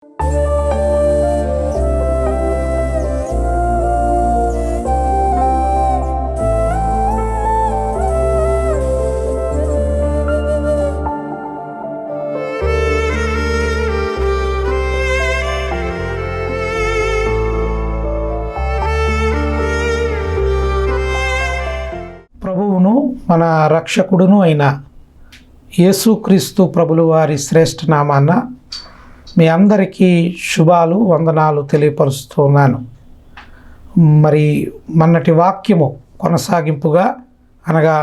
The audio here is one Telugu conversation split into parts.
ప్రభువును మన రక్షకుడును అయిన యేసుక్రీస్తు ప్రభులు వారి శ్రేష్ఠ నామాన మీ అందరికీ శుభాలు వందనాలు తెలియపరుస్తున్నాను. మరి మొన్నటి వాక్యము కొనసాగింపుగా అనగా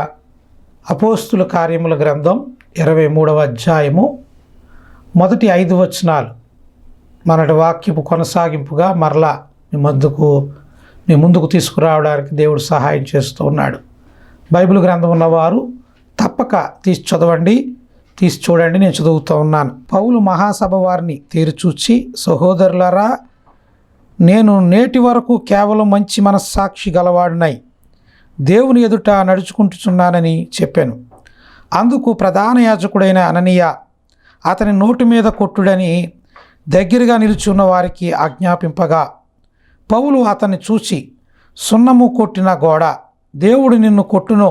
అపోస్తుల కార్యముల గ్రంథం 23వ అధ్యాయము మొదటి 5 వచనాలు మొన్నటి వాక్యపు కొనసాగింపుగా మరలా మీ ముందుకు తీసుకురావడానికి దేవుడు సహాయం చేస్తూ ఉన్నాడు. బైబిల్ గ్రంథం ఉన్నవారు తప్పక తీసి చదవండి, తీసి చూడండి. నేను చదువుతూ ఉన్నాను. పౌలు మహాసభ వారిని తీరుచూచి, సహోదరులారా, నేను నేటి వరకు కేవలం మంచి మనస్సాక్షి గలవాడినై దేవుని ఎదుట నడుచుకుంటున్నానని చెప్పాను. అందుకు ప్రధాన యాజకుడైన అననీయ అతని నోటి మీద కొట్టుడని దగ్గరగా నిలుచున్న వారికి ఆజ్ఞాపింపగా, పౌలు అతన్ని చూచి, సున్నము కొట్టిన గోడ, దేవుడు నిన్ను కొట్టును,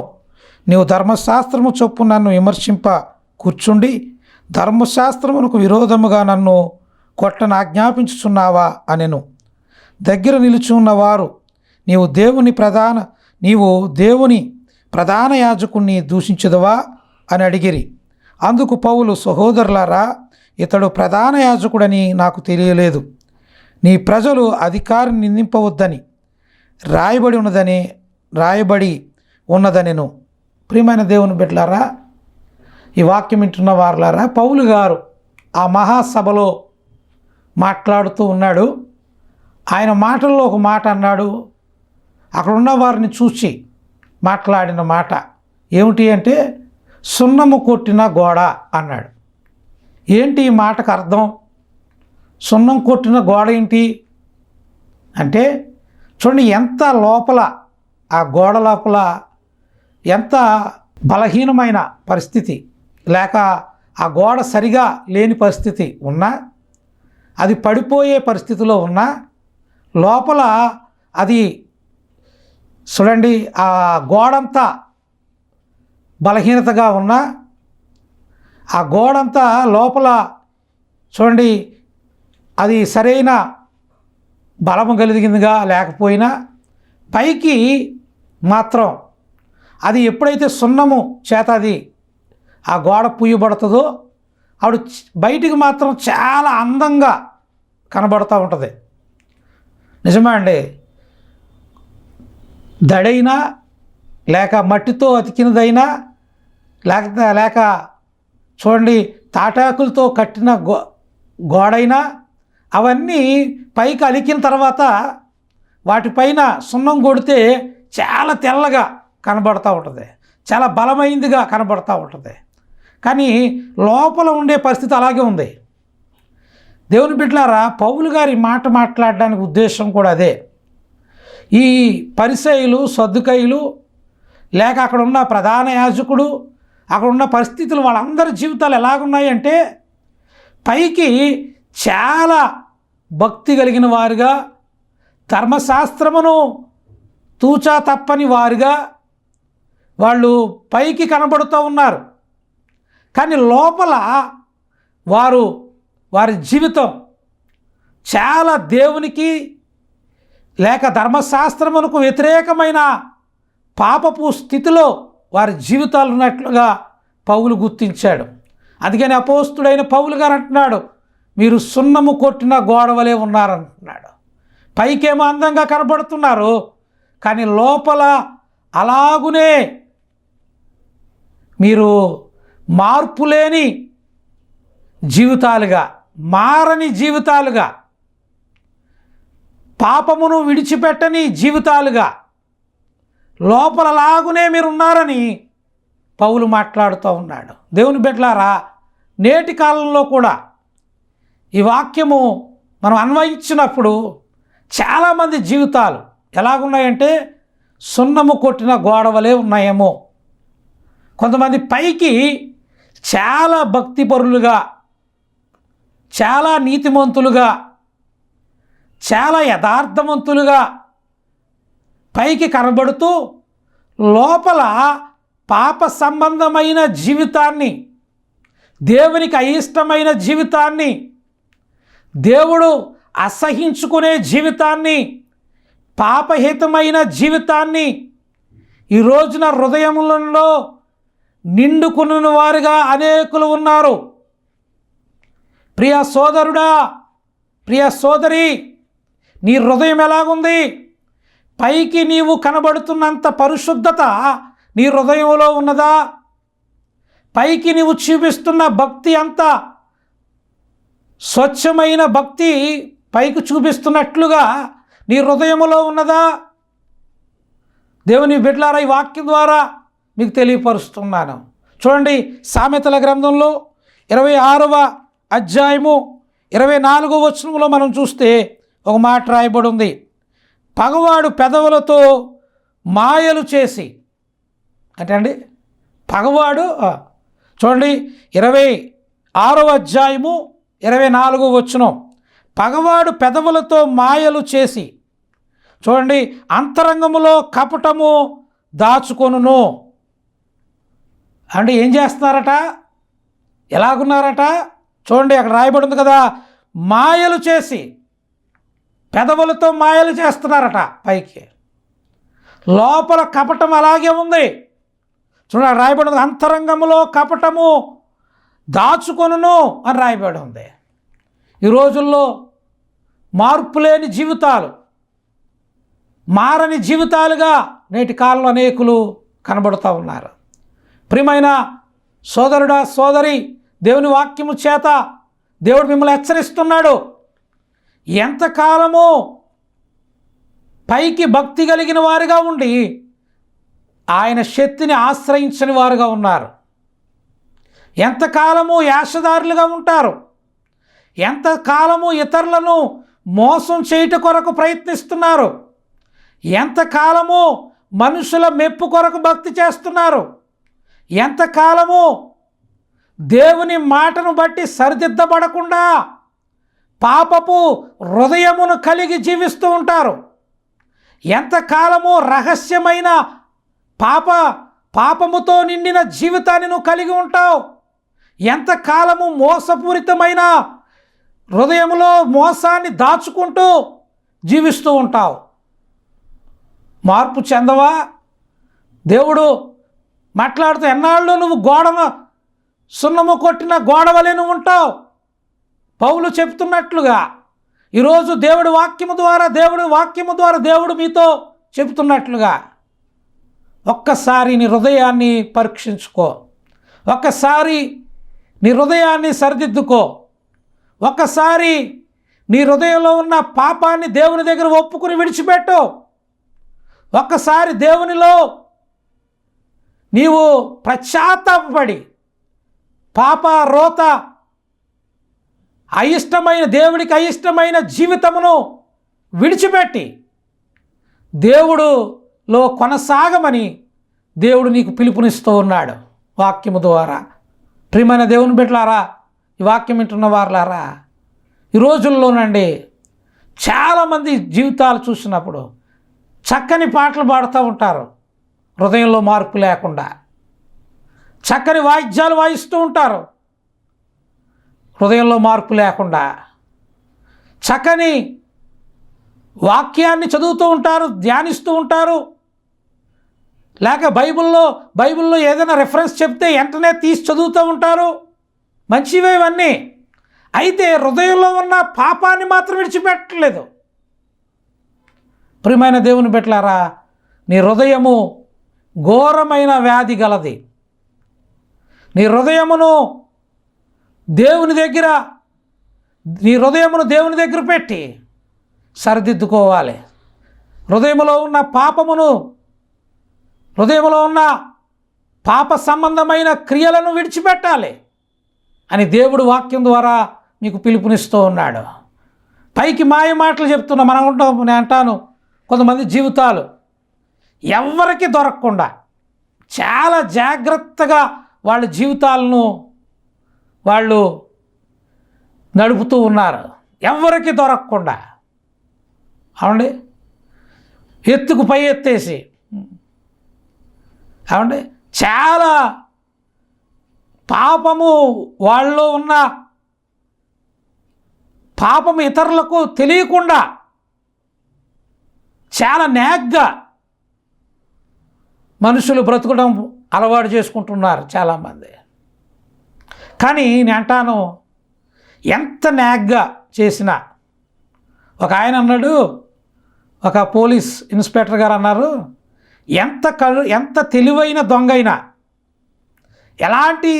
నీవు ధర్మశాస్త్రము చొప్పు నన్ను విమర్శింప కూర్చుండి ధర్మశాస్త్రమునకు విరోధముగా నన్ను కొట్టను ఆజ్ఞాపించుచున్నావా అనెను. దగ్గర నిలుచున్నవారు, నీవు దేవుని ప్రధాన యాజకుణ్ణి దూషించదువా అని అడిగిరి. అందుకు పౌలు, సహోదరులారా, ఇతడు ప్రధాన యాజకుడని నాకు తెలియలేదు. నీ ప్రజలు అధికారిని నిందింపవద్దని రాయబడి ఉన్నదనెను. ప్రియమైన దేవుని బిడ్డలారా, ఈ వాక్యం వింటున్న వారులారా, పౌలు గారు ఆ మహాసభలో మాట్లాడుతూ ఉన్నాడు. ఆయన మాటల్లో ఒక మాట అన్నాడు. అక్కడ ఉన్న వారిని చూసి మాట్లాడిన మాట ఏమిటి అంటే, సున్నము కొట్టిన గోడ అన్నాడు. ఏంటి ఈ మాటకు అర్థం? సున్నం కొట్టిన గోడ ఏంటి అంటే, చూడండి, ఎంత లోపల ఆ గోడ లోపల ఎంత బలహీనమైన పరిస్థితి, లేక ఆ గోడ సరిగా లేని పరిస్థితి ఉన్నా, అది పడిపోయే పరిస్థితిలో ఉన్నా, లోపల అది చూడండి, ఆ గోడంతా బలహీనతగా ఉన్నా, ఆ గోడంతా లోపల చూడండి అది సరైన బలము కలిగిందిగా లేకపోయినా, పైకి మాత్రం అది ఎప్పుడైతే సున్నము చేత అది ఆ గోడ పూయబడుతుందో ఆవిడ బయటికి మాత్రం చాలా అందంగా కనబడుతూ ఉంటుంది. నిజమే అండి. దడైనా లేక మట్టితో అతికినదైనా లేక చూడండి తాటాకులతో కట్టిన గోడైనా అవన్నీ పైకి అలికిన తర్వాత వాటిపైన సున్నం కొడితే చాలా తెల్లగా కనబడుతూ ఉంటుంది, చాలా బలమైందిగా కనబడుతూ ఉంటుంది. కానీ లోపల ఉండే పరిస్థితి అలాగే ఉంది. దేవుని బిడ్డలారా, పౌలు గారి మాట మాట్లాడడానికి ఉద్దేశం కూడా అదే. ఈ పరిసయ్యులు, సద్దుకయ్యులు, లేక అక్కడ ఉన్న ప్రధాన యాజకుడు, అక్కడ ఉన్న పరిస్థితులు, వాళ్ళందరి జీవితాలు ఎలాగున్నాయి అంటే, పైకి చాలా భక్తి కలిగిన వారుగా, ధర్మశాస్త్రమును తూచా తప్పని వారుగా వాళ్ళు పైకి కనబడుతూ ఉన్నారు. కానీ లోపల వారి జీవితం చాలా దేవునికి లేక ధర్మశాస్త్రమునకు వ్యతిరేకమైన పాపపు స్థితిలో వారి జీవితాలు ఉన్నట్లుగా పౌలు గుర్తించాడు. అందుకని అపోస్తుడైన పౌలు గారు అంటున్నాడు, మీరు సున్నము కొట్టిన గోడవలే ఉన్నారంటున్నాడు. పైకేమో అందంగా కనబడుతున్నారు, కానీ లోపల అలాగునే మీరు మార్పులేని జీవితాలుగా, మారని జీవితాలుగా, పాపమును విడిచిపెట్టని జీవితాలుగా లోపల లాగునే మీరున్నారని పౌలు మాట్లాడుతూ ఉన్నాడు. దేవుని బిడ్డలారా, నేటి కాలంలో కూడా ఈ వాక్యము మనం అన్వయించినప్పుడు చాలామంది జీవితాలు ఎలాగున్నాయంటే సున్నము కొట్టిన గోడవలే ఉన్నాయేమో. కొంతమంది పైకి చాలా భక్తిపరులుగా చాలా నీతిమంతులుగా, చాలా యథార్థవంతులుగా పైకి కనబడుతూ లోపల పాప సంబంధమైన జీవితాన్ని, దేవునికి అయిష్టమైన జీవితాన్ని, దేవుడు అసహించుకునే జీవితాన్ని, పాపహితమైన జీవితాన్ని ఈ రోజున హృదయములలో నిండుకున్న వారుగా అనేకులు ఉన్నారు. ప్రియ సోదరుడా, ప్రియ సోదరి, నీ హృదయం ఎలాగుంది? పైకి నీవు కనబడుతున్నంత పరిశుద్ధత నీ హృదయంలో ఉన్నదా? పైకి నీవు చూపిస్తున్న భక్తి అంత స్వచ్ఛమైన భక్తి పైకి చూపిస్తున్నట్లుగా నీ హృదయంలో ఉన్నదా? దేవుని బిడ్డలారా, ఈ వాక్యం ద్వారా మీకు తెలియపరుస్తున్నాను. చూడండి, సామెతల గ్రంథంలో 26వ అధ్యాయము 24వ వచనంలో మనం చూస్తే ఒక మాట రాయబడి ఉంది. పగవాడు పెదవులతో మాయలు చేసి, అంటే అండి పగవాడు, చూడండి 26వ అధ్యాయము 24వ వచనం, పగవాడు పెదవులతో మాయలు చేసి, చూడండి, అంతరంగములో కపటము దాచుకొనును. అంటే ఏం చేస్తున్నారట? ఎలాగున్నారట? చూడండి, అక్కడ రాయబడి ఉంది కదా, మాయలు చేసి, పెదవులతో మాయలు చేస్తున్నారట. పైకి లోపల కపటం అలాగే ఉంది. చూడండి, రాయబడి ఉంది, అంతరంగములో కపటము దాచుకొనును అని రాయబడి ఉంది. ఈ రోజుల్లో మార్పు లేని జీవితాలు, మారని జీవితాలుగా నేటి కాలంలో అనేకులు కనబడుతూ ఉన్నారు. ప్రియమైన సోదరుడా, సోదరి, దేవుని వాక్యము చేత దేవుడు మిమ్మల్ని హెచ్చరిస్తున్నాడు. ఎంతకాలము పైకి భక్తి కలిగిన వారుగా ఉండి ఆయన శక్తిని ఆశ్రయించని వారుగా ఉన్నారు. ఎంతకాలము యాషదారులుగా ఉంటారు. ఎంతకాలము ఇతరులను మోసం చేయుట కొరకు ప్రయత్నిస్తున్నారు. ఎంతకాలము మనుషుల మెప్పు కొరకు భక్తి చేస్తున్నారు. ఎంతకాలము దేవుని మాటను బట్టి సరిదిద్దబడకుండా పాపపు హృదయమును కలిగి జీవిస్తూ ఉంటారు. ఎంతకాలము రహస్యమైన పాపముతో నిండిన జీవితాన్ని నువ్వు కలిగి ఉంటావు. ఎంతకాలము మోసపూరితమైన హృదయంలో మోసాన్ని దాచుకుంటూ జీవిస్తూ ఉంటావు. మార్పు చెందవా? దేవుడు మాట్లాడుతూ, ఎన్నాళ్ళు నువ్వు సున్నము కొట్టిన గోడవలే నువ్వు ఉంటావు. పౌలు చెప్తున్నట్లుగా ఈరోజు దేవుడి వాక్యము ద్వారా దేవుడు మీతో చెప్తున్నట్లుగా ఒక్కసారి నీ హృదయాన్ని పరీక్షించుకో. ఒక్కసారి నీ హృదయాన్ని సరిదిద్దుకో. ఒక్కసారి నీ హృదయంలో ఉన్న పాపాన్ని దేవుని దగ్గర ఒప్పుకుని విడిచిపెట్టు. ఒక్కసారి దేవునిలో నీవు పశ్చాత్తాపపడి పాపరోత దేవునికి అయిష్టమైన జీవితమును విడిచిపెట్టి దేవుడులో కొనసాగమని దేవుడు నీకు పిలుపునిస్తూ ఉన్నాడు వాక్యము ద్వారా. ప్రియమైన దేవుని బిడ్డలారా, ఈ వాక్యం వింటున్న వారులారా, ఈ రోజుల్లోనండి చాలామంది జీవితాలు చూసినప్పుడు చక్కని పాటలు పాడుతూ ఉంటారు, హృదయంలో మార్పు లేకుండా. చక్కని వాయిద్యాలు వాయిస్తూ ఉంటారు, హృదయంలో మార్పు లేకుండా. చక్కని వాక్యాన్ని చదువుతూ ఉంటారు, ధ్యానిస్తూ ఉంటారు. లేక బైబిల్లో ఏదైనా రెఫరెన్స్ చెప్తే వెంటనే తీసి చదువుతూ ఉంటారు. మంచివే ఇవన్నీ. అయితే హృదయంలో ఉన్న పాపాన్ని మాత్రం విడిచిపెట్టలేదు. ప్రియమైన దేవుని బిడ్డలారా, నీ హృదయము ఘోరమైన వ్యాధి గలది. నీ హృదయమును దేవుని దగ్గర పెట్టి సరిదిద్దుకోవాలి. హృదయంలో ఉన్న పాప సంబంధమైన క్రియలను విడిచిపెట్టాలి అని దేవుడు వాక్యం ద్వారా మీకు పిలుపునిస్తూ ఉన్నాడు. పైకి మాయ మాటలు చెప్తున్నా మనం ఉంటాం. నేను అంటాను, కొంతమంది జీవితాలు ఎవరికి దొరకకుండా చాలా జాగ్రత్తగా వాళ్ళ జీవితాలను వాళ్ళు నడుపుతూ ఉన్నారు, ఎవరికి దొరకకుండా. అవునండి, ఎత్తుకు పై ఎత్తేసి. అవునండి, చాలా పాపము వాళ్ళలో ఉన్న పాపం ఇతరులకు తెలియకుండా చాలా నేగ్గా మనుషులు బ్రతకడం అలవాటు చేసుకుంటున్నారు చాలామంది. కానీ నేను అంటాను, ఎంత నేగ్గా చేసినా, ఒక ఆయన అన్నాడు, ఒక పోలీస్ ఇన్స్పెక్టర్ గారు అన్నారు, ఎంత తెలివైన దొంగైనా, ఎలాంటి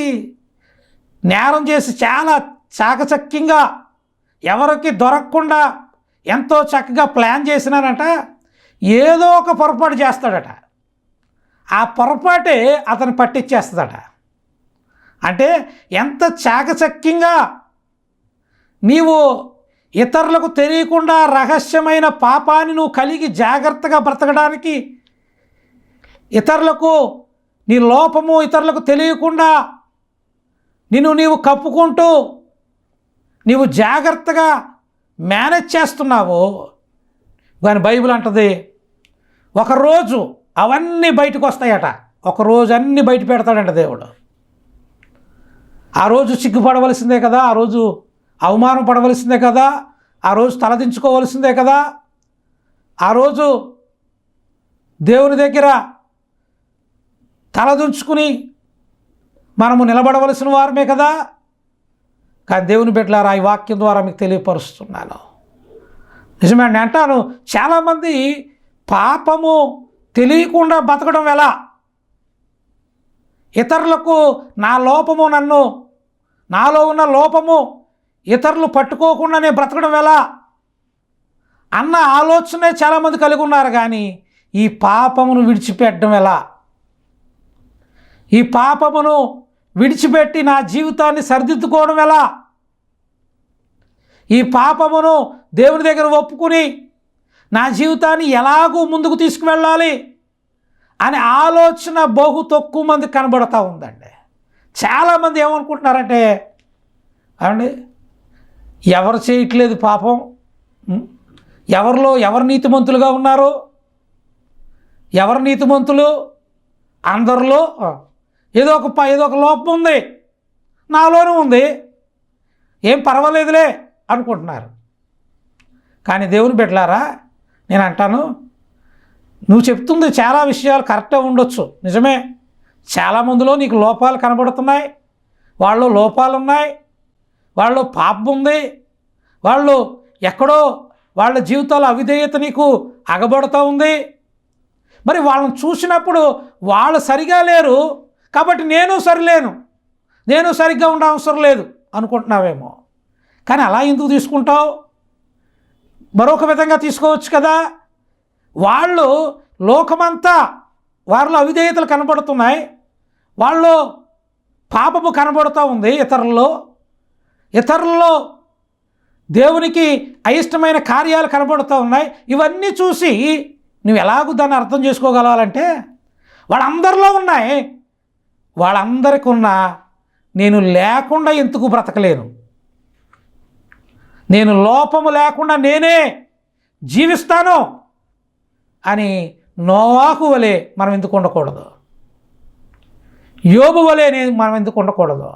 నేరం చేసి చాలా చాకచక్యంగా ఎవరికి దొరకకుండా ఎంతో చక్కగా ప్లాన్ చేసినారంట, ఏదో ఒక పొరపాటు చేస్తాడట. ఆ పొరపాటే అతను పట్టించేస్తుందట. అంటే ఎంత చాకచక్యంగా నీవు ఇతరులకు తెలియకుండా రహస్యమైన పాపాన్ని నువ్వు కలిగి జాగ్రత్తగా బ్రతకడానికి, ఇతరులకు నీ లోపము ఇతరులకు తెలియకుండా నీవు కప్పుకుంటూ నీవు జాగ్రత్తగా మేనేజ్ చేస్తున్నావు. కానీ బైబిల్ అంటది, ఒకరోజు అవన్నీ బయటకు వస్తాయట. ఒకరోజు అన్నీ బయట పెడతాడంట దేవుడు. ఆ రోజు సిగ్గుపడవలసిందే కదా, ఆ రోజు అవమానం పడవలసిందే కదా, ఆ రోజు తలదించుకోవలసిందే కదా, ఆ రోజు దేవుని దగ్గర తలదించుకుని మనము నిలబడవలసిన వారమే కదా. కానీ దేవుని బిడ్డలారా, ఈ వాక్యం ద్వారా మీకు తెలియపరుస్తున్నాను. నిజమే అండి, అంటాను, చాలామంది పాపము తెలియకుండా బతకడం ఎలా, ఇతరులకు నాలో ఉన్న లోపము ఇతరులు పట్టుకోకుండానే బ్రతకడం ఎలా అన్న ఆలోచనే చాలామంది కలిగి ఉన్నారు. కానీ ఈ పాపమును విడిచిపెట్టడం ఎలా, ఈ పాపమును విడిచిపెట్టి నా జీవితాన్ని సరిదిద్దుకోవడం ఎలా, ఈ పాపమును దేవుని దగ్గర ఒప్పుకుని నా జీవితాన్ని ఎలాగూ ముందుకు తీసుకువెళ్ళాలి అనే ఆలోచన బహు తక్కువ మంది కనబడుతూ ఉందండి. చాలామంది ఏమనుకుంటున్నారంటే, అండి ఎవరు చేయట్లేదు పాపం, ఎవరు నీతిమంతులుగా ఉన్నారు, ఎవరు నీతిమంతులు, అందరిలో ఏదో ఒక లోపం ఉంది, నాలోనూ ఉంది, ఏం పర్వాలేదులే అనుకుంటున్నారు. కానీ దేవుని బిడ్డలారా, నేను అంటాను, నువ్వు చెప్తుంది చాలా విషయాలు కరెక్ట్గా ఉండొచ్చు, నిజమే. చాలామందిలో నీకు లోపాలు కనబడుతున్నాయి, వాళ్ళు లోపాలు ఉన్నాయి, వాళ్ళు పాపం ఉంది, వాళ్ళు ఎక్కడో వాళ్ళ జీవితాల అవిధేయత నీకు అగబడుతూ ఉంది. మరి వాళ్ళని చూసినప్పుడు వాళ్ళు సరిగా లేరు కాబట్టి నేను సరిలేను, నేను సరిగ్గా ఉండ అవసరం లేదు అనుకుంటున్నావేమో. కానీ అలా ఎందుకు తీసుకుంటావు? మరొక విధంగా తీసుకోవచ్చు కదా. వాళ్ళు లోకమంతా వారిలో అవిధేయతలు కనబడుతున్నాయి, వాళ్ళు పాపము కనబడుతూ ఉంది, ఇతరుల్లో దేవునికి అయిష్టమైన కార్యాలు కనబడుతూ ఉన్నాయి. ఇవన్నీ చూసి నువ్వు ఎలాగూ దాన్ని అర్థం చేసుకోగలవాలంటే, వాళ్ళందరిలో ఉన్నాయి, వాళ్ళందరికీ ఉన్నా నేను లేకుండా ఎందుకు బ్రతకలేను, నేను లోపము లేకుండా నేనే జీవిస్తాను అని నోవాహు వలె మనం ఎందుకు ఉండకూడదు, యోబు వలె మనం ఎందుకు ఉండకూడదు,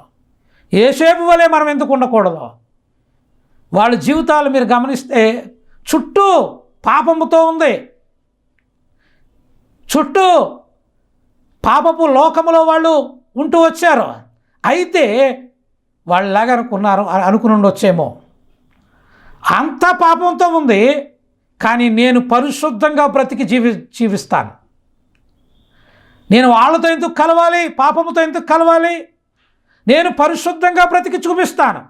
యోసేపు వలె మనం ఎందుకు ఉండకూడదు? వాళ్ళ జీవితాలు మీరు గమనిస్తే చుట్టూ పాపముతో ఉంది, చుట్టూ పాపపు లోకములో వాళ్ళు ఉంటూ వచ్చారు. అయితే వాళ్ళలాగా అనుకుని ఉండొచ్చేమో, అంత పాపంతో ఉంది, కానీ నేను పరిశుద్ధంగా బ్రతికి జీవిస్తాను, నేను వాళ్ళతో ఎందుకు కలవాలి, పాపముతో ఎందుకు కలవాలి, నేను పరిశుద్ధంగా బ్రతికి చూపిస్తాను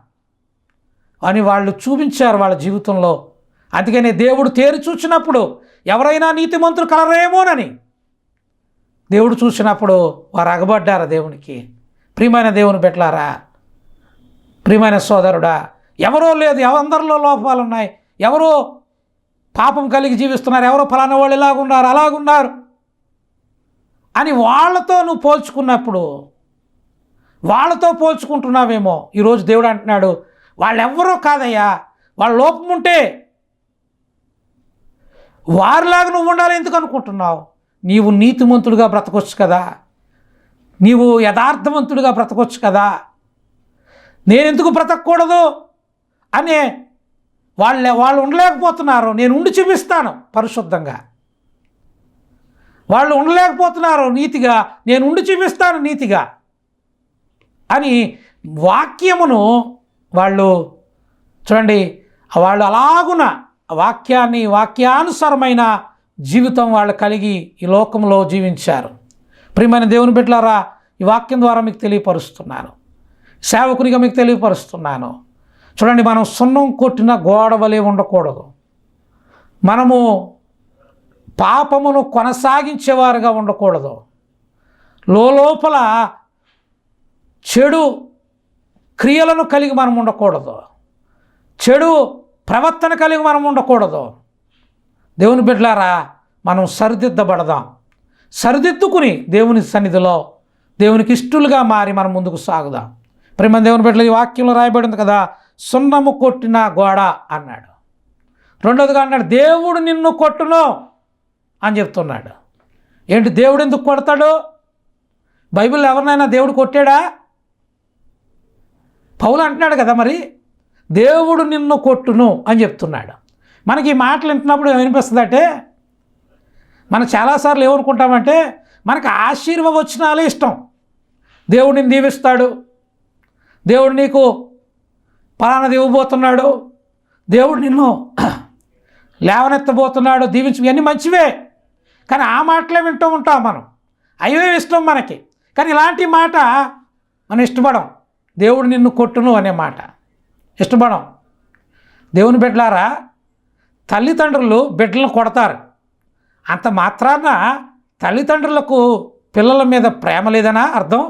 అని వాళ్ళు చూపించారు వాళ్ళ జీవితంలో. అందుకనే దేవుడు తేరి చూసినప్పుడు ఎవరైనా నీతిమంతులు కలరేమోనని దేవుడు చూసినప్పుడు వారు అగబడ్డారు దేవునికి. ప్రియమైన దేవుని బిడ్డలారా, ప్రియమైన సోదరుడా, ఎవరో లేదు, అందరిలో లోపాలు ఉన్నాయి, ఎవరో పాపం కలిగి జీవిస్తున్నారు, ఎవరో ఫలానా వాళ్ళు ఇలాగున్నారు అలాగున్నారు అని వాళ్ళతో నువ్వు పోల్చుకున్నప్పుడు, వాళ్ళతో పోల్చుకుంటున్నావేమో. ఈరోజు దేవుడు అంటున్నాడు, వాళ్ళెవ్వరూ కాదయ్యా. వాళ్ళ లోపం ఉంటే వారిలాగా నువ్వు ఉండాలి ఎందుకు అనుకుంటున్నావు? నీవు నీతిమంతుడిగా బ్రతకొచ్చు కదా, నీవు యథార్థవంతుడిగా బ్రతకొచ్చు కదా, నేనెందుకు బ్రతకూడదు అనే వాళ్ళు ఉండలేకపోతున్నారు. నేను ఉండి చూపిస్తాను పరిశుద్ధంగా. వాళ్ళు ఉండలేకపోతున్నారు నీతిగా, నేను ఉండి చూపిస్తాను నీతిగా అని వాక్యమును వాళ్ళు చూడండి, వాళ్ళు అలాగున వాక్యానుసారమైన జీవితం వాళ్ళు కలిగి ఈ లోకంలో జీవించారు. ప్రియమైన దేవుని బిడ్డలారా, ఈ వాక్యం ద్వారా మీకు తెలియపరుస్తున్నాను, సేవకునిగా మీకు తెలియపరుస్తున్నాను. చూడండి, మనం సున్నం కొట్టిన గోడ వలె ఉండకూడదు. మనము పాపమును కొనసాగించేవారుగా ఉండకూడదు. లోపల చెడు క్రియలను కలిగి మనం ఉండకూడదు. చెడు ప్రవర్తన కలిగి మనం ఉండకూడదు. దేవుని బిడ్డలారా, మనం సరిదిద్దబడదాం. సరిదిద్దుకుని దేవుని సన్నిధిలో దేవునికి ఇష్టలుగా మారి మనం ముందుకు సాగుదాం. ప్రేమ దేవుని బిడ్డలు, ఈ వాక్యంలో రాయబడింది కదా, సున్నము కొట్టిన గోడ అన్నాడు. రెండోదిగా అన్నాడు, దేవుడు నిన్ను కొట్టును అని చెప్తున్నాడు. ఏంటి, దేవుడు ఎందుకు కొడతాడు? బైబిల్లో ఎవరినైనా దేవుడు కొట్టాడా? పౌలు అంటున్నాడు కదా, మరి దేవుడు నిన్ను కొట్టును అని చెప్తున్నాడు. మనకి ఈ మాటలు వింటున్నప్పుడు ఏమనిపిస్తుందంటే, మనం చాలాసార్లు ఏమనుకుంటామంటే, మనకు ఆశీర్వచనాలే ఇష్టం. దేవుడు నిన్ను దీవిస్తాడు, దేవుడు నీకు పలానాది ఇవ్వబోతున్నాడు, దేవుడు నిన్ను లేవనెత్తబోతున్నాడు, దీవించు, ఇవన్నీ మంచివే. కానీ ఆ మాటలే వింటూ ఉంటాం మనం. అవే ఇష్టం మనకి. కానీ ఇలాంటి మాట మనం ఇష్టపడం. దేవుడు నిన్ను కొట్టును అనే మాట ఇష్టపడం. దేవుని బిడ్డలారా, తల్లిదండ్రులు బిడ్డలను కొడతారు. అంత మాత్రాన తల్లిదండ్రులకు పిల్లల మీద ప్రేమ లేదనా అర్థం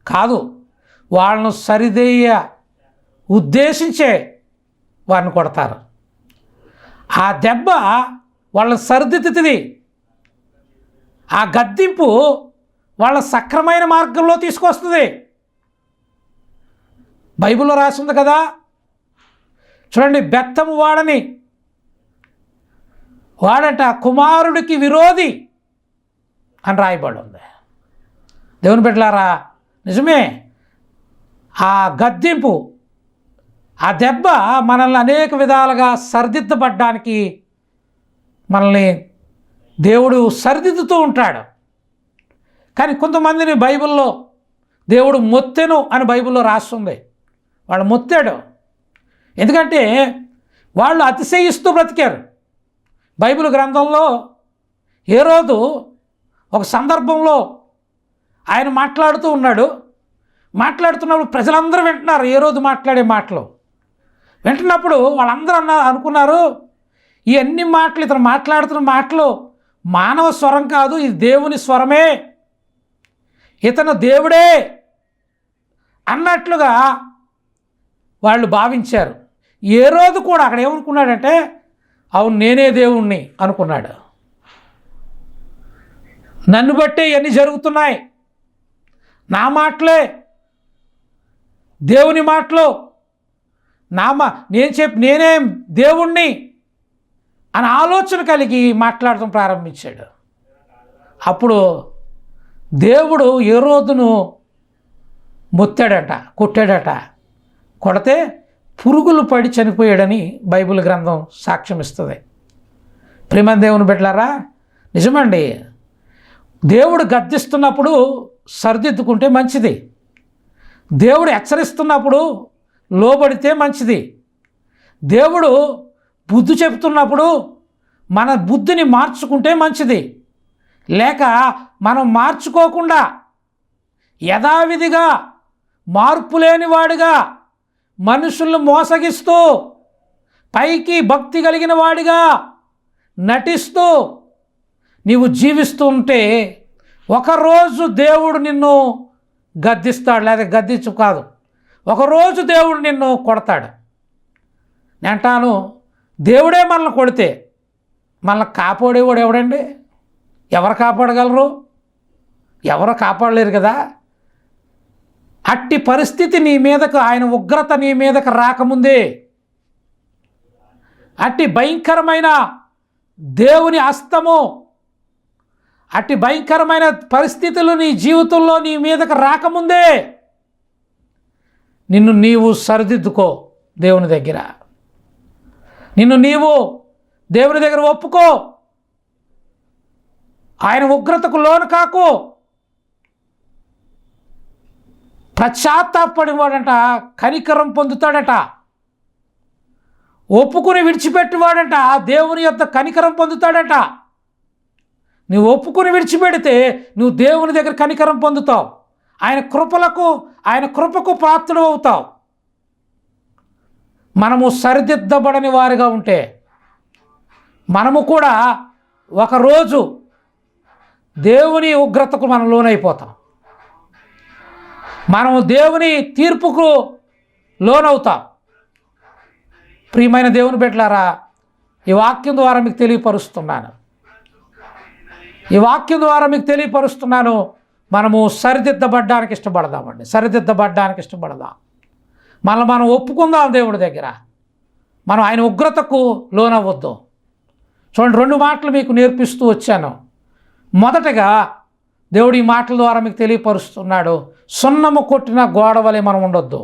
కాదు. వాళ్ళను సరిదేయ ఉద్దేశించే వారిని కొడతారు. ఆ దెబ్బ వాళ్ళని సరిదిద్దుతుంది. ఆ గద్దింపు వాళ్ళ సక్రమైన మార్గంలో తీసుకొస్తుంది. బైబిల్లో రాసింది కదా, చూడండి, బెత్తము వాడట కుమారుడికి విరోధి అని రాయబడి ఉంది. దేవుని బిడ్డలారా, నిజమే, ఆ గద్దింపు, ఆ దెబ్బ మనల్ని అనేక విధాలుగా సరిదిద్దబడ్డానికి మనల్ని దేవుడు సరిదిద్దుతూ ఉంటాడు. కానీ కొంతమందిని బైబిల్లో దేవుడు మొత్తెను అని బైబిల్లో రాస్తుంది. వాళ్ళు మొత్తాడు. ఎందుకంటే వాళ్ళు అతిశయిస్తూ బ్రతికారు. బైబిల్ గ్రంథంలో హేరోదు ఒక సందర్భంలో ఆయన మాట్లాడుతూ ఉన్నాడు. మాట్లాడుతున్నప్పుడు ప్రజలందరూ వింటున్నారు హేరోదు మాట్లాడే మాటలు. వింటున్నప్పుడు వాళ్ళందరూ అనుకున్నారు, ఈ అన్ని మాటలు, ఇతను మాట్లాడుతున్న మాటలు మానవ స్వరం కాదు, ఇది దేవుని స్వరమే, ఇతను దేవుడే అన్నట్లుగా వాళ్ళు భావించారు. హేరోదు కూడా అక్కడ ఏమనుకున్నాడంటే, అవును నేనే దేవుణ్ణి అనుకున్నాడు. నన్ను బట్టే ఇవన్నీ జరుగుతున్నాయి, నా మాటలే దేవుని మాటలు, నేనే దేవుణ్ణి అని ఆలోచన కలిగి మాట్లాడటం ప్రారంభించాడు. అప్పుడు దేవుడు హేరోదును మొత్తాడట, కొట్టాడట. కొడితే పురుగులు పడి చనిపోయాడని బైబిల్ గ్రంథం సాక్ష్యం ఇస్తుంది. ప్రేమ దేవుని బిడ్డలారా, నిజమండి, దేవుడు గద్దిస్తున్నప్పుడు సరిదిద్దుకుంటే మంచిది. దేవుడు హెచ్చరిస్తున్నప్పుడు లోబడితే మంచిది. దేవుడు బుద్ధి చెప్తున్నప్పుడు మన బుద్ధిని మార్చుకుంటే మంచిది. లేక మనం మార్చుకోకుండా యథావిధిగా మార్పు లేనివాడిగా మనుషులను మోసగిస్తూ పైకి భక్తి కలిగిన వాడిగా నటిస్తూ నీవు జీవిస్తూ ఉంటే ఒకరోజు దేవుడు నిన్ను గద్దిస్తాడు, లేదా గద్దించు కాదు, ఒకరోజు దేవుడు నిన్ను కొడతాడు. నేను అంటాను, దేవుడే మనల్ని కొడితే మనల్ని కాపాడేవాడు ఎవడండి? ఎవరు కాపాడగలరు? ఎవరు కాపాడలేరు కదా. అట్టి పరిస్థితి నీ మీదకు, ఆయన ఉగ్రత నీ మీదకు రాకముందే, అట్టి భయంకరమైన దేవుని హస్తము, అట్టి భయంకరమైన పరిస్థితులు నీ జీవితంలో నీ మీదకు రాకముందే నిన్ను నీవు సరిదిద్దుకో. దేవుని దగ్గర నిన్ను నీవు దేవుని దగ్గర ఒప్పుకో. ఆయన ఉగ్రతకు లోను కాకు. పశ్చాత్తాపడివాడంట కనికరం పొందుతాడట. ఒప్పుకుని విడిచిపెట్టివాడంట దేవుని యొక్క కనికరం పొందుతాడట. నువ్వు ఒప్పుకుని విడిచిపెడితే నువ్వు దేవుని దగ్గర కనికరం పొందుతావు. ఆయన కృపకు పాత్రుడు అవుతావు. మనము సరిదిద్దబడని వారిగా ఉంటే మనము కూడా ఒకరోజు దేవుని ఉగ్రతకు మనం లోనైపోతాం. మనము దేవుని తీర్పుకు లోనవుతాం. ప్రియమైన దేవుని బిడ్డలారా, ఈ వాక్యం ద్వారా మీకు తెలియపరుస్తున్నాను. మనము సరిదిద్దబడ్డానికి ఇష్టపడదామండి. సరిదిద్దబడ్డానికి ఇష్టపడదాం. మనం ఒప్పుకుందాం దేవుడి దగ్గర. మనం ఆయన ఉగ్రతకు లోనవ్వద్దు. చూడండి, 2 మాటలు మీకు నేర్పిస్తూ వచ్చాను. మొదటగా దేవుడు ఈ మాటల ద్వారా మీకు తెలియపరుస్తున్నాడు, సున్నము కొట్టిన గోడ వలె మనం ఉండొద్దు.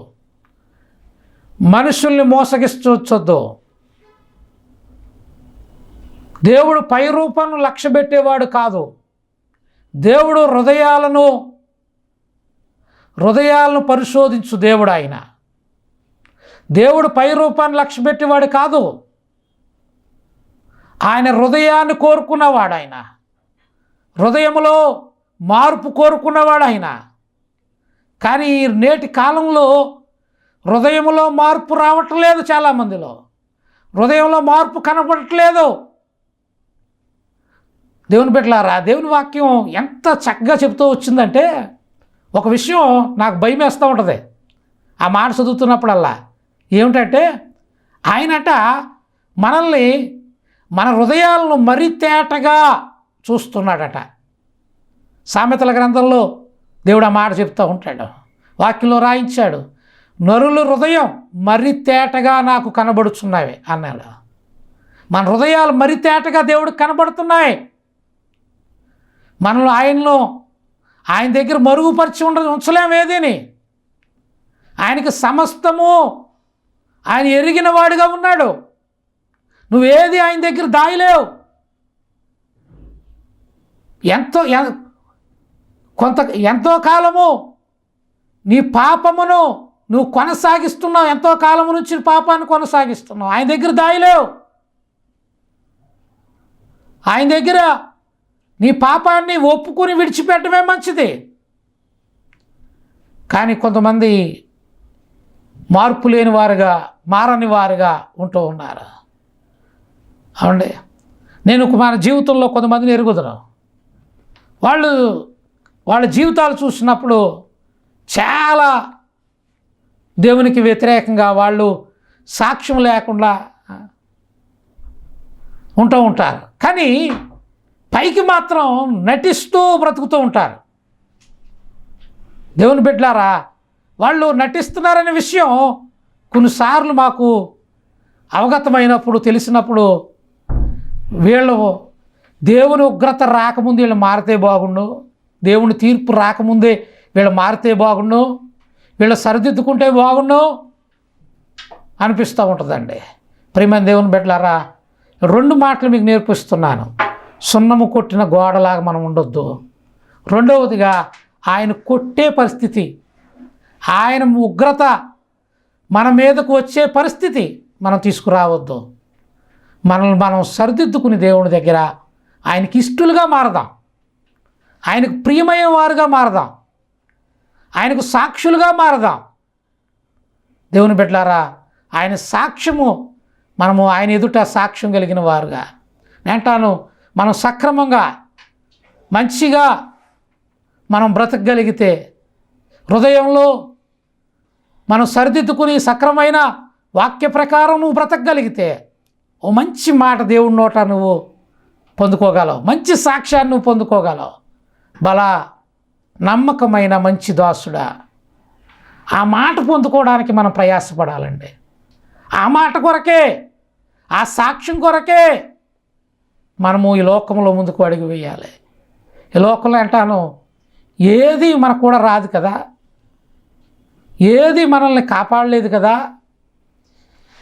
మనుషుల్ని మోసగిస్తొచ్చొద్దు. దేవుడు పై రూపాన్ని లక్ష్య పెట్టేవాడు కాదు. దేవుడు హృదయాలను పరిశోధించు దేవుడు. దేవుడు పై రూపాన్ని లక్ష్య పెట్టేవాడు కాదు. ఆయన హృదయాన్ని కోరుకున్నవాడు. ఆయన హృదయంలో మార్పు కోరుకున్నవాడు ఆయన. కానీ నేటి కాలంలో హృదయంలో మార్పు రావట్లేదు. చాలామందిలో హృదయంలో మార్పు కనపడట్లేదు. దేవుని బిడ్డలారా, దేవుని వాక్యం ఎంత చక్కగా చెప్తూ వచ్చిందంటే, ఒక విషయం నాకు భయం వేస్తూ ఉంటుంది ఆ మాట చదువుతున్నప్పుడల్లా. ఏమిటంటే, ఆయనట మనల్ని, మన హృదయాలను మరీ తేటగా చూస్తున్నాడట. సామెతల గ్రంథంలో దేవుడు ఆ మాట చెప్తూ ఉంటాడు. వాక్యంలో రాయించాడు, నరుల హృదయం మరీ తేటగా నాకు కనబడుచున్నాయి అన్నాడు. మన హృదయాలు మరీ తేటగా దేవుడికి కనబడుతున్నాయి. మనలో ఆయన దగ్గర మరుగుపరిచి ఉంచలేమేదని. ఆయనకి సమస్తము ఆయన ఎరిగిన వాడిగా ఉన్నాడు. నువ్వేది ఆయన దగ్గర దాయలేవు. ఎంతో కాలము నీ పాపమును నువ్వు కొనసాగిస్తున్నావు. ఎంతో కాలము నుంచి పాపాన్ని కొనసాగిస్తున్నావు. ఆయన దగ్గర దాయలేవు. ఆయన దగ్గర నీ పాపాన్ని ఒప్పుకుని విడిచిపెట్టడమే మంచిది. కానీ కొంతమంది మార్పు లేని వారుగా, మారని వారుగా ఉంటూ ఉన్నారు. అవునండి, నేను మన జీవితంలో కొంతమందిని ఎరుగుతున్నాను. వాళ్ళ జీవితాలు చూసినప్పుడు చాలా దేవునికి వ్యతిరేకంగా, వాళ్ళు సాక్ష్యం లేకుండా ఉంటూ ఉంటారు. కానీ పైకి మాత్రం నటిస్తూ బ్రతుకుతూ ఉంటారు. దేవుని బిడ్డలారా, వాళ్ళు నటిస్తున్నారనే విషయం కొన్నిసార్లు మాకు అవగతమైనప్పుడు, తెలిసినప్పుడు, వీళ్ళు దేవుని ఉగ్రత రాకముందు వీళ్ళు మారితే బాగుండు, దేవుని తీర్పు రాకముందే వీళ్ళు మారితే బాగుండు, వీళ్ళు సరిదిద్దుకుంటే బాగుండు అనిపిస్తూ ఉంటుందండి. ప్రియమైన దేవుని బిడ్డలారా, 2 మాటలు మీకు నేర్పిస్తున్నాను. సున్నము కొట్టిన గోడలాగా మనం ఉండొద్దు. రెండవదిగా, ఆయన కొట్టే పరిస్థితి, ఆయన ఉగ్రత మన మీదకు వచ్చే పరిస్థితి మనం తీసుకురావద్దు. మనల్ని మనం సరిదిద్దుకుని దేవుని దగ్గర ఆయనకి ఇష్టలుగా మారదాం. ఆయనకు ప్రియమైన వారుగా మారదాం. ఆయనకు సాక్షులుగా మారదాం. దేవుని బిడ్డలారా, ఆయన సాక్ష్యము, మనము ఆయన ఎదుట సాక్ష్యం కలిగిన వారుగా, నేంటాను మనం సక్రమంగా మంచిగా మనం బ్రతకగలిగితే, హృదయంలో మనం సరిదిద్దుకుని సక్రమైన వాక్య ప్రకారం నువ్వు బ్రతకగలిగితే, ఓ మంచి మాట దేవుడి నోట నువ్వు పొందుకోగలవు. మంచి సాక్ష్యాన్ని నువ్వు పొందుకోగలవు. బలా నమ్మకమైన మంచి దాసుడా, ఆ మాట పొందుకోవడానికి మనం ప్రయాసపడాలండి. ఆ మాట కొరకే, ఆ సాక్ష్యం కొరకే మనము ఈ లోకంలో ముందుకు అడుగు వేయాలి. ఈ లోకంలో అంటాను, ఏది మనకు కూడా రాదు కదా, ఏది మనల్ని కాపాడలేదు కదా,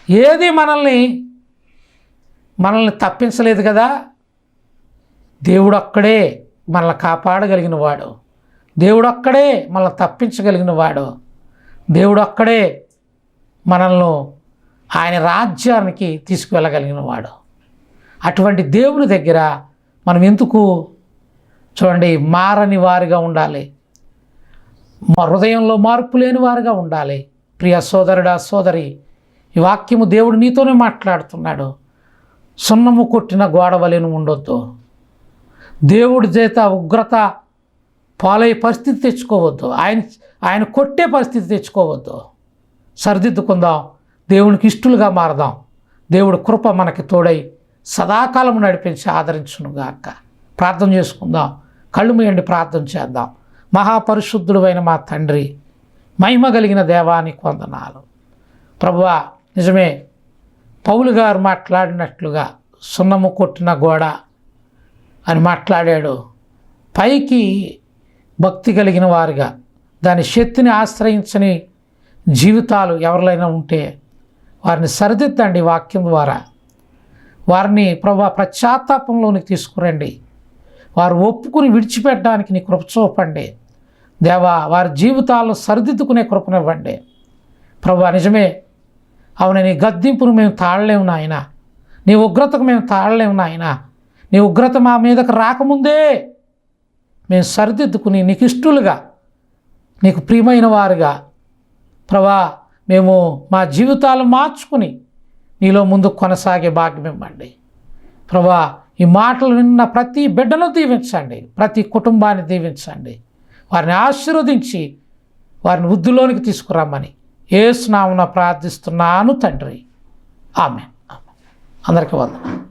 ఏది మనల్ని తప్పించలేదు కదా. దేవుడు ఒక్కడే మనల్ని కాపాడగలిగిన వాడు, దేవుడు ఒక్కడే మనల్ని తప్పించగలిగిన వాడు, దేవుడు ఒక్కడే మనల్ని ఆయన రాజ్యానికి తీసుకువెళ్ళగలిగిన వాడు. అటువంటి దేవుని దగ్గర మనం ఎందుకు చూడండి మారని వారిగా ఉండాలి, హృదయంలో మార్పు లేని వారిగా ఉండాలి. ప్రియ సోదరుడా సోదరి, ఈ వాక్యము దేవుడు నీతోనే మాట్లాడుతున్నాడు. సున్నము కొట్టిన గోడ వలెను ఉండొద్దు. దేవుడి చేత ఉగ్రత పాలై పరిస్థితి తెచ్చుకోవద్దు, ఆయన కొట్టే పరిస్థితి తెచ్చుకోవద్దు. సరిదిద్దుకుందాం, దేవునికి ఇష్టలుగా మారదాం. దేవుడి కృప మనకి తోడై సదాకాలం నడిపించి ఆదరించునుగాక. ప్రార్థన చేసుకుందాం. కళ్ళు మూయండి, ప్రార్థన చేద్దాం. మహాపరిశుద్ధుడైన మా తండ్రి, మహిమ కలిగిన దేవానికి వందనాలు. ప్రభువా, నిజమే పౌలు గారు మాట్లాడినట్లుగా సున్నము కొట్టిన గోడ అని మాట్లాడాడు. పైకి భక్తి కలిగిన వారుగా దాని శక్తిని ఆశ్రయించని జీవితాలు ఎవరినైనా ఉంటే వారిని సరిదిద్దండి. వాక్యం ద్వారా వారిని ప్రభువా పశ్చాత్తాపంలోనికి తీసుకురండి. వారు ఒప్పుకుని విడిచిపెట్టడానికి నీ కృప చూపండి దేవా. వారి జీవితాలను సరిదిద్దుకునే కృపనివ్వండి ప్రభువా. నిజమే, అవును, నీ గద్దింపును మేము తాళలేము నాయన, నీ ఉగ్రతకు మేము తాళలేము నాయన. నీ ఉగ్రత మా మీదకు రాకముందే మేము సరిదిద్దుకుని నీకు ఇష్టలుగా, నీకు ప్రియమైన వారుగా ప్రభువా మేము మా జీవితాలు మార్చుకుని నీలో ముందు కొనసాగే భాగ్యం ఇవ్వండి ప్రభువా. ఈ మాటలు విన్న ప్రతి బిడ్డను దీవించండి, ప్రతి కుటుంబాన్ని దీవించండి, వారిని ఆశీర్వదించి వారిని వృద్ధిలోనికి తీసుకురమ్మని యేసు నామమున ప్రార్థిస్తున్నాను తండ్రి. ఆమేన్. అందరికీ వందనాలు.